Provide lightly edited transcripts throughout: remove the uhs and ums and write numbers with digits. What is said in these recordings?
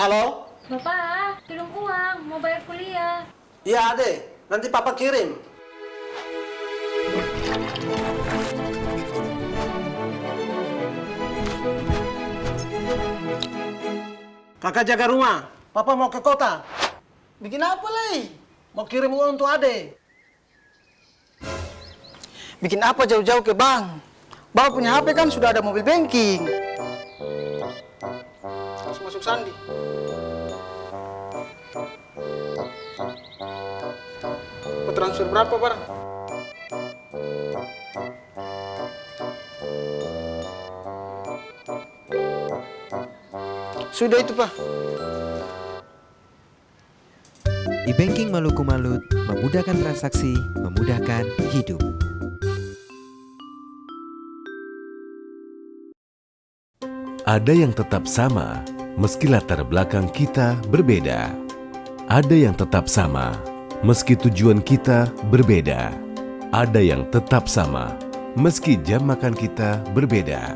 Halo? Bapak, tolong uang, mau bayar kuliah. Iya, Ade. Nanti Papa kirim. Kakak jaga rumah. Papa mau ke kota. Bikin apa, Lei? Mau kirim uang untuk Ade. Bikin apa jauh-jauh ke bank? Bapak punya HP kan sudah ada mobil banking. Harus masuk sandi. Mau transfer berapa, Bar? Sudah itu, Pak. E-banking Maluku Malut memudahkan transaksi, memudahkan hidup. Ada yang tetap sama, meski latar belakang kita berbeda. Ada yang tetap sama, meski tujuan kita berbeda. Ada yang tetap sama, meski jam makan kita berbeda.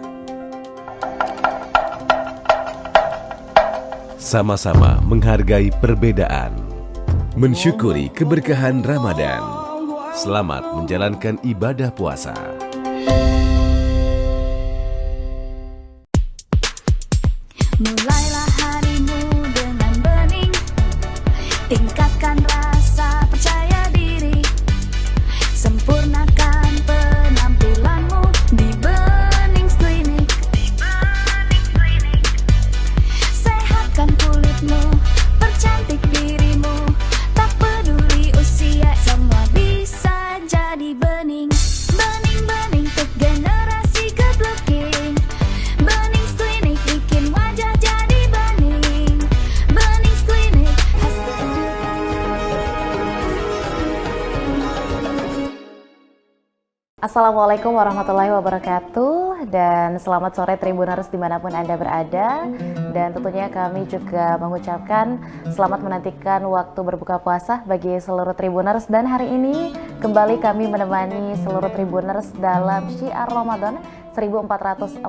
Sama-sama menghargai perbedaan, mensyukuri keberkahan Ramadan. Selamat menjalankan ibadah puasa. Mulailah harimu dengan bening, tingkatkan rasa percaya diri, sempurnakan penampilanmu di Bening Klinik. Sehatkan kulitmu, percantik dirimu, tak peduli usia, semua bisa jadi bening. Bening-bening untuk generasi good looking. Bening Klinik bikin wajah jadi bening. Bening Klinik. Assalamualaikum warahmatullahi wabarakatuh. Dan selamat sore Tribuners dimanapun Anda berada. Dan tentunya kami juga mengucapkan selamat menantikan waktu berbuka puasa bagi seluruh Tribuners. Dan hari ini kembali kami menemani seluruh Tribuners dalam Syiar Ramadan 1446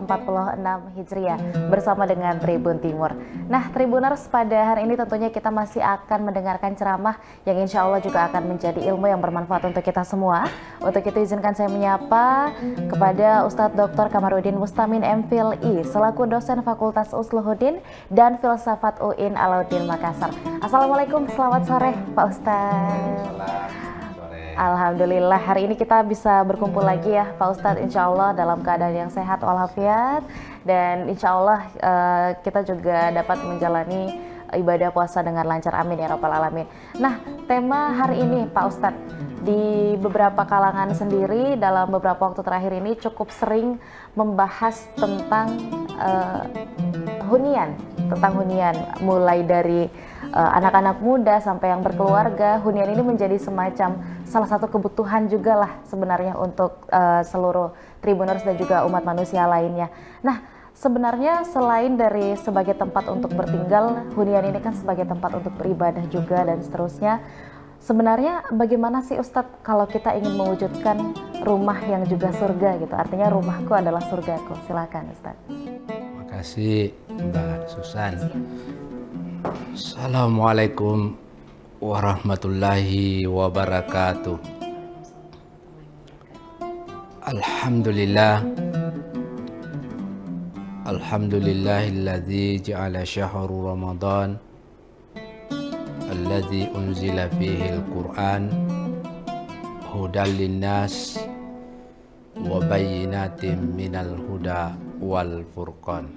Hijriah bersama dengan Tribun Timur. Nah, Tribuners, pada hari ini tentunya kita masih akan mendengarkan ceramah yang insya Allah juga akan menjadi ilmu yang bermanfaat untuk kita semua. Untuk itu izinkan saya menyapa kepada Ustadz Dr. Kamarudin Mustamin MPhil I selaku dosen Fakultas Usluhuddin dan Filsafat UIN Alauddin Makassar. Assalamualaikum, selamat sore Pak Ustadz. Alhamdulillah hari ini kita bisa berkumpul lagi ya Pak Ustadz, insya Allah dalam keadaan yang sehat walafiat, dan insya Allah kita juga dapat menjalani ibadah puasa dengan lancar, amin ya rabbal alamin. Nah, tema hari ini Pak Ustadz, di beberapa kalangan sendiri dalam beberapa waktu terakhir ini cukup sering membahas tentang hunian, mulai dari anak-anak muda sampai yang berkeluarga. Hunian ini menjadi semacam salah satu kebutuhan juga lah sebenarnya untuk seluruh Tribuners dan juga umat manusia lainnya. Nah, sebenarnya selain dari sebagai tempat untuk bertinggal, hunian ini kan sebagai tempat untuk beribadah juga dan seterusnya. Sebenarnya bagaimana sih Ustadz kalau kita ingin mewujudkan rumah yang juga surga gitu? Artinya rumahku adalah surgaku. Silakan Ustadz. Terima kasih Mbak Susan. Assalamualaikum warahmatullahi wabarakatuh. Alhamdulillah. Alhamdulillahilladzi ja'ala syahru Ramadan alladzi unzila fihi al-Qur'an hudan linnas wa bayyinatin minal huda wal furqan.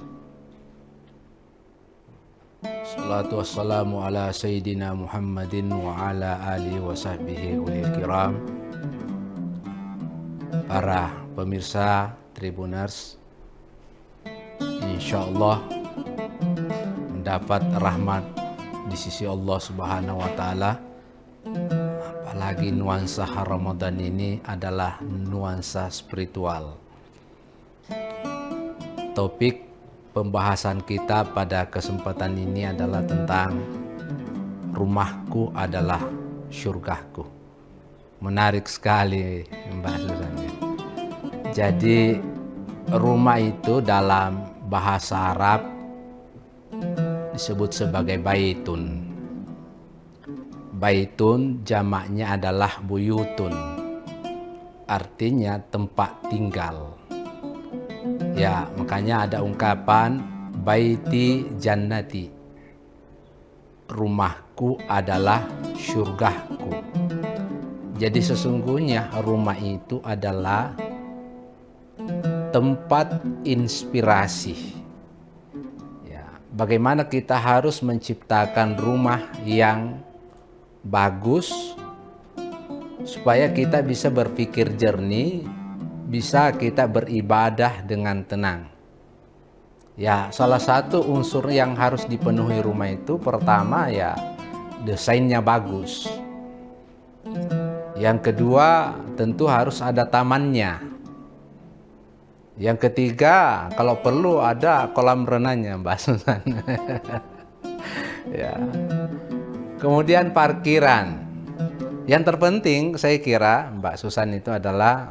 Salatu wassalamu ala Sayyidina Muhammadin wa ala alihi wa sahbihi ulil kiram. Para pemirsa Tribuners, insyaallah mendapat rahmat di sisi Allah Subhanahu wa Ta'ala. Apalagi nuansa Ramadan ini adalah nuansa spiritual. Topik pembahasan kita pada kesempatan ini adalah tentang rumahku adalah syurgaku. Menarik sekali Mbak Susan. Jadi rumah itu dalam bahasa Arab disebut sebagai baitun. Baitun jamaknya adalah buyutun, artinya tempat tinggal. Ya, makanya ada ungkapan baiti jannati, rumahku adalah syurgaku. Jadi sesungguhnya rumah itu adalah tempat inspirasi. Ya, bagaimana kita harus menciptakan rumah yang bagus supaya kita bisa berpikir jernih, bisa kita beribadah dengan tenang. Ya, salah satu unsur yang harus dipenuhi rumah itu pertama ya desainnya bagus. Yang kedua tentu harus ada tamannya. Yang ketiga kalau perlu ada kolam renangnya, Mbak Susan. Ya. Kemudian parkiran. Yang terpenting saya kira Mbak Susan itu adalah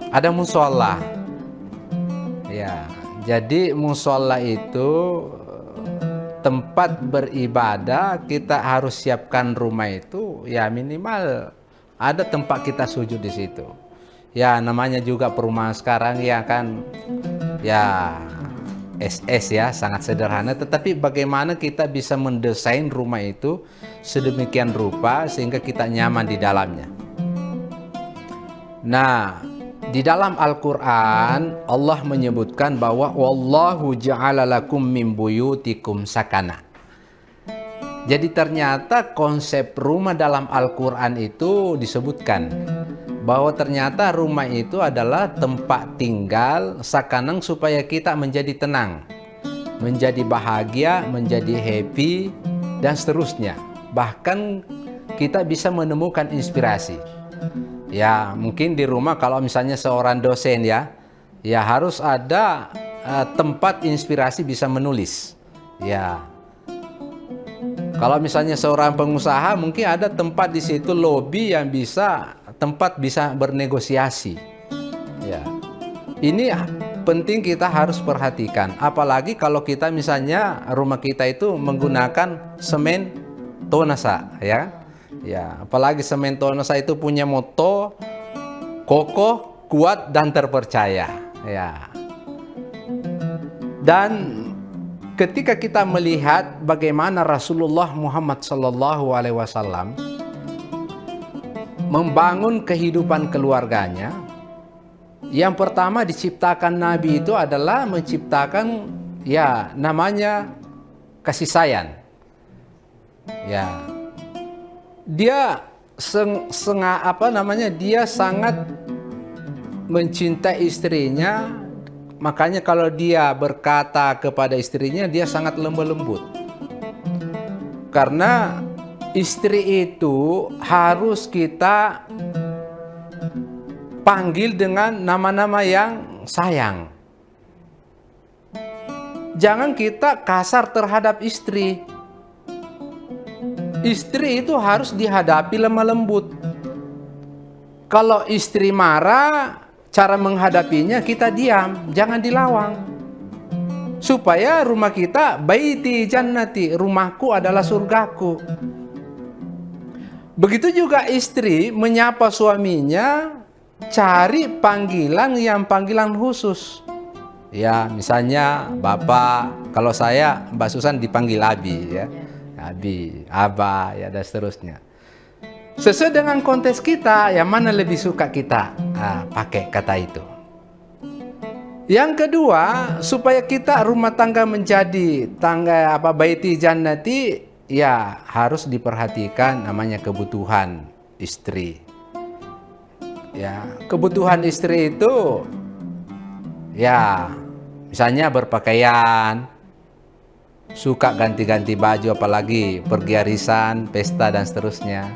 ada musola. Ya, jadi musola itu tempat beribadah. Kita harus siapkan rumah itu ya minimal ada tempat kita sujud di situ. Ya namanya juga perumahan sekarang ya kan ya SS ya, sangat sederhana, tetapi bagaimana kita bisa mendesain rumah itu sedemikian rupa sehingga kita nyaman di dalamnya. Nah, di dalam Al-Quran Allah menyebutkan bahwa wallahu ja'ala lakum min buyutikum sakana. Jadi ternyata konsep rumah dalam Al-Quran itu disebutkan bahwa ternyata rumah itu adalah tempat tinggal sakanang supaya kita menjadi tenang, menjadi bahagia, menjadi happy, dan seterusnya. Bahkan kita bisa menemukan inspirasi. Ya mungkin di rumah kalau misalnya seorang dosen ya harus ada tempat inspirasi bisa menulis. Ya. Kalau misalnya seorang pengusaha mungkin ada tempat di situ lobi yang tempat bisa bernegosiasi. Ya. Ini penting kita harus perhatikan. Apalagi kalau kita misalnya rumah kita itu menggunakan semen tonasa, ya. Ya, apalagi semen tonasa itu punya moto kokoh, kuat dan terpercaya. Ya. Dan ketika kita melihat bagaimana Rasulullah Muhammad SAW membangun kehidupan keluarganya, yang pertama diciptakan Nabi itu adalah menciptakan ya namanya kasih sayang. Ya, dia dia sangat mencintai istrinya. Makanya kalau dia berkata kepada istrinya, dia sangat lembut. Karena istri itu harus kita panggil dengan nama-nama yang sayang. Jangan kita kasar terhadap istri. Istri itu harus dihadapi lemah lembut. Kalau istri marah, cara menghadapinya kita diam, jangan dilawang. Supaya rumah kita baiti jannati, rumahku adalah surgaku. Begitu juga istri menyapa suaminya, cari panggilan yang panggilan khusus. Ya, misalnya Bapak, kalau saya Mbak Susan dipanggil Abi ya. Abi, Aba, ya dan seterusnya. Sesuai dengan konteks kita, yang mana lebih suka kita pakai kata itu. Yang kedua, supaya kita rumah tangga menjadi baiti jannati, ya harus diperhatikan namanya kebutuhan istri. Ya, kebutuhan istri itu, ya misalnya berpakaian, suka ganti-ganti baju, apalagi pergi arisan, pesta dan seterusnya.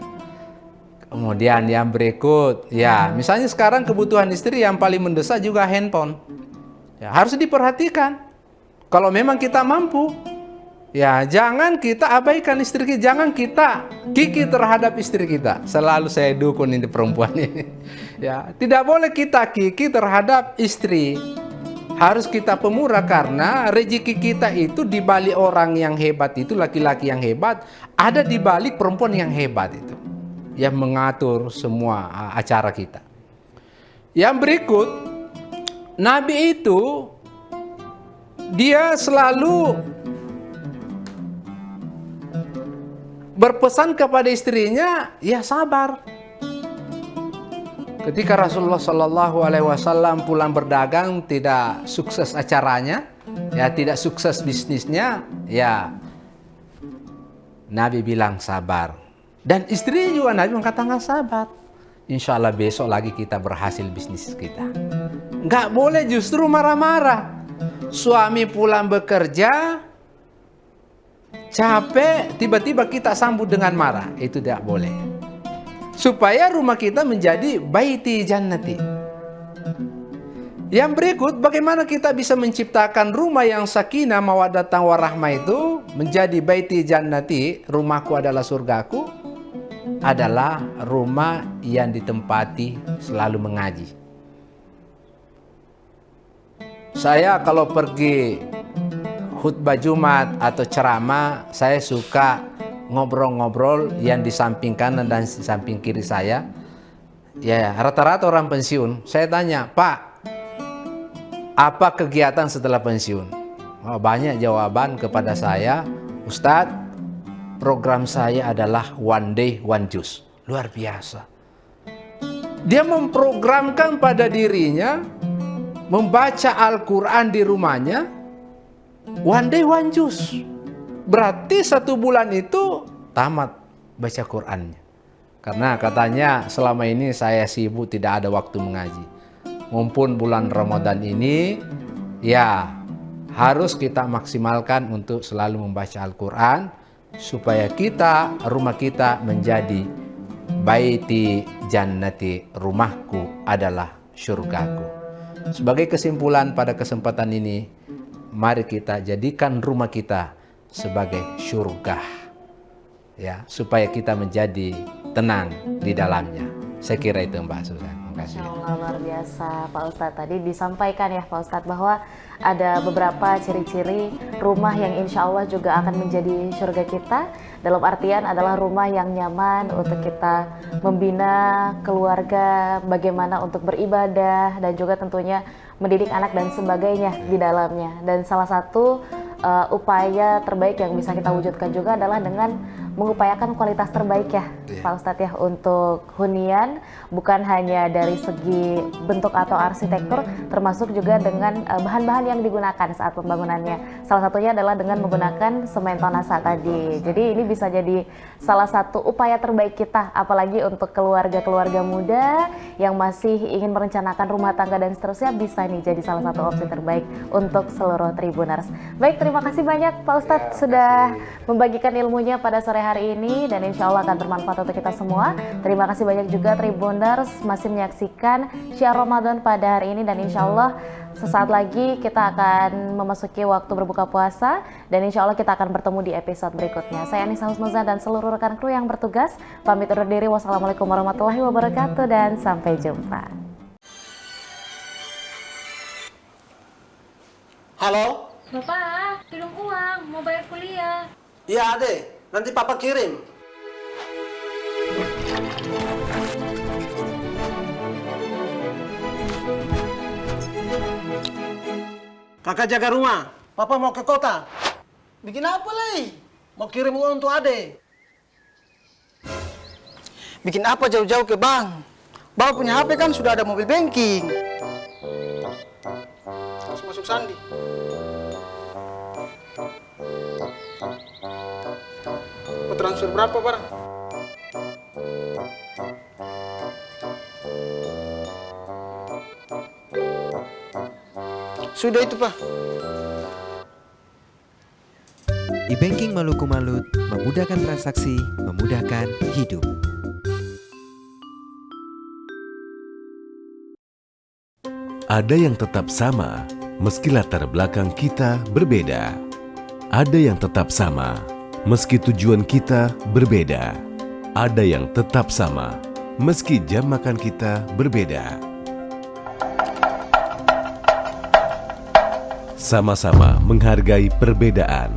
Kemudian yang berikut, ya misalnya sekarang kebutuhan istri yang paling mendesak juga handphone. Ya, harus diperhatikan. Kalau memang kita mampu, ya jangan kita abaikan istri kita, jangan kita kiki terhadap istri kita. Selalu saya dukung ini perempuan ini. Ya, tidak boleh kita kiki terhadap istri. harus kita pemurah karena rezeki kita itu di balik orang yang hebat itu, laki-laki yang hebat, ada di balik perempuan yang hebat itu, yang mengatur semua acara kita. Yang berikut, Nabi itu dia selalu berpesan kepada istrinya, ya sabar. Ketika Rasulullah Shallallahu Alaihi Wasallam pulang berdagang tidak sukses acaranya, ya tidak sukses bisnisnya, ya Nabi bilang sabar. Dan istri juga Nabi mengatakan sabar. Insya Allah besok lagi kita berhasil bisnis kita. Nggak boleh justru marah-marah. Suami pulang bekerja, capek, tiba-tiba kita sambut dengan marah. Itu tidak boleh. Supaya rumah kita menjadi baiti jannati. Yang berikut, bagaimana kita bisa menciptakan rumah yang sakinah mawaddatan warahmah itu menjadi baiti jannati, rumahku adalah surgaku, adalah rumah yang ditempati selalu mengaji. Saya kalau pergi khutbah Jumat atau ceramah, saya suka ngobrol-ngobrol yang di samping kanan dan di samping kiri saya. Ya, rata-rata orang pensiun. Saya tanya, Pak, apa kegiatan setelah pensiun? Oh, banyak jawaban kepada saya, Ustadz, program saya adalah one day, one juice. Luar biasa. Dia memprogramkan pada dirinya membaca Al-Quran di rumahnya, one day, one juice. Berarti 1 bulan itu tamat baca Qurannya. Karena katanya selama ini saya sibuk tidak ada waktu mengaji. Mumpun bulan Ramadan ini, ya harus kita maksimalkan untuk selalu membaca Al-Quran supaya rumah kita menjadi baiti jannati, rumahku adalah syurgaku. Sebagai kesimpulan pada kesempatan ini, mari kita jadikan rumah kita sebagai syurga, ya, supaya kita menjadi tenang di dalamnya. Saya kira itu Mbak Susan. Masya Allah, luar biasa Pak Ustadz. Tadi disampaikan ya Pak Ustadz bahwa ada beberapa ciri-ciri rumah yang insya Allah juga akan menjadi surga kita. Dalam artian adalah rumah yang nyaman untuk kita membina keluarga, bagaimana untuk beribadah, dan juga tentunya mendidik anak dan sebagainya di dalamnya. Dan salah satu upaya terbaik yang bisa kita wujudkan juga adalah dengan mengupayakan kualitas terbaik ya Pak Ustadz ya untuk hunian, bukan hanya dari segi bentuk atau arsitektur, termasuk juga dengan bahan-bahan yang digunakan saat pembangunannya. Salah satunya adalah dengan menggunakan semen tonasa tadi. Jadi ini bisa jadi salah satu upaya terbaik kita, apalagi untuk keluarga-keluarga muda yang masih ingin merencanakan rumah tangga dan seterusnya, bisa nih jadi salah satu opsi terbaik untuk seluruh Tribuners. Baik, terima kasih banyak Pak Ustadz sudah membagikan ilmunya pada sore hari ini, dan insya Allah akan bermanfaat untuk kita semua. Terima kasih banyak juga Tribuners masih menyaksikan Syiar Ramadan pada hari ini, dan insya Allah sesaat lagi kita akan memasuki waktu berbuka puasa, dan insya Allah kita akan bertemu di episode berikutnya. Saya Anissa Husnuzan dan seluruh rekan kru yang bertugas pamit undur diri. Wassalamualaikum warahmatullahi wabarakatuh dan sampai jumpa. Halo? Bapak, kirim uang, mau bayar kuliah. Iya, Ade. Nanti Papa kirim. Kakak jaga rumah. Papa mau ke kota. Bikin apa lagi? Mau kirim uang untuk Ade. Bikin apa jauh-jauh ke bank? Bapak punya HP kan sudah ada mobil banking. Harus masuk sandi. Mau transfer berapa, Barang? Sudah itu, Pak. E-banking Maluku Malut memudahkan transaksi, memudahkan hidup. Ada yang tetap sama, meski latar belakang kita berbeda. Ada yang tetap sama, meski tujuan kita berbeda. Ada yang tetap sama, meski jam makan kita berbeda. Sama-sama menghargai perbedaan,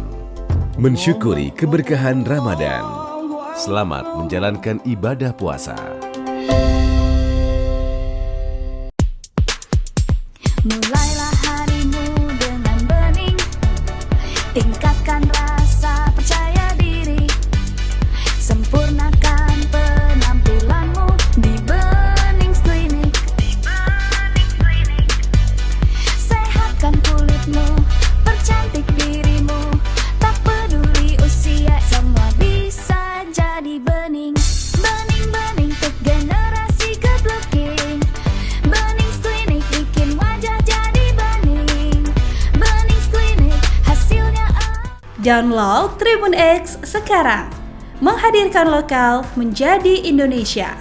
mensyukuri keberkahan Ramadan. Selamat menjalankan ibadah puasa. Mulailah harimu dengan bening, tingkatkan rasa percaya diri, sempurnakan penampilanmu di Bening Klinik. Sehatkan kulitmu, percantik dirimu, tak peduli usia, semua bisa jadi bening. Bening-bening untuk generasi good looking. Bening Klinik bikin wajah jadi bening. Bening Klinik hasilnya Download Tribun X sekarang, menghadirkan lokal menjadi Indonesia.